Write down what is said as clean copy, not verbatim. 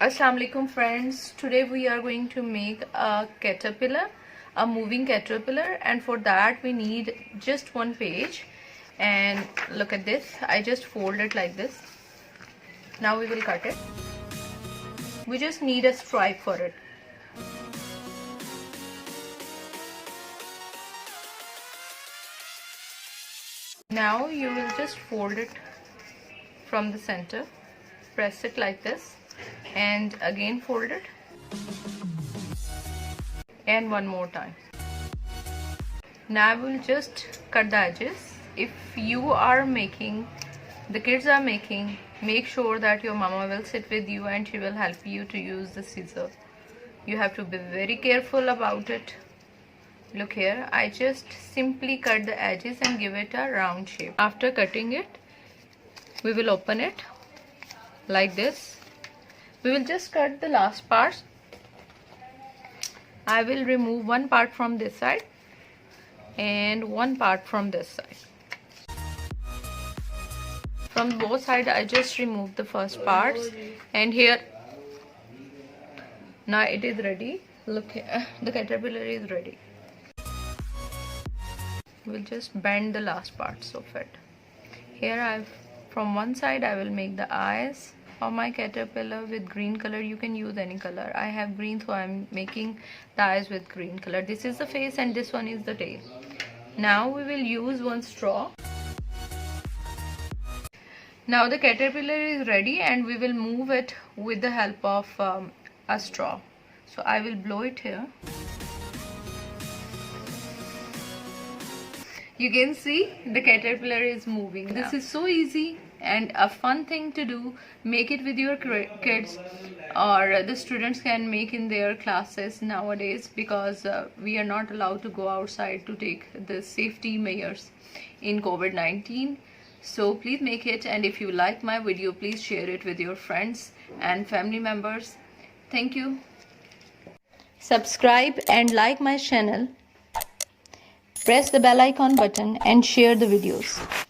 Assalamu alaikum friends. Today we are going to make a caterpillar, a moving caterpillar, and for that we need just one page. And look at this, I just fold it like this. Now we will cut it. We just need a stripe for it. Now you will just fold it from the center, press it like this, and again fold it, and one more time. Now I will just cut the edges. If you are making, the kids are making, make sure that your mama will sit with you and she will help you to use the scissor. You have to be very careful about it. Look here, I just simply cut the edges and give it a round shape. After cutting it, we will open it like this. We will just cut the last part. I will remove one part from this side and one part from this side. From both sides I just removed the first parts, and here now it is ready. Look here, the caterpillar is ready. We'll just bend the last parts of it. Here from one side I will make the eyes of my caterpillar with green color. You can use any color. I have green, so I'm making the eyes with green color. This is the face and this one is the tail. Now we will use one straw. Now the caterpillar is ready and we will move it with the help of a straw. So I will blow it here. You can see the caterpillar is moving. This is so easy and a fun thing to do. Make it with your kids, or the students can make in their classes nowadays, because we are not allowed to go outside to take the safety measures in COVID-19. So please make it, and if you like my video, please share it with your friends and family members. Thank you. Subscribe and like my channel. Press the bell icon button and share the videos.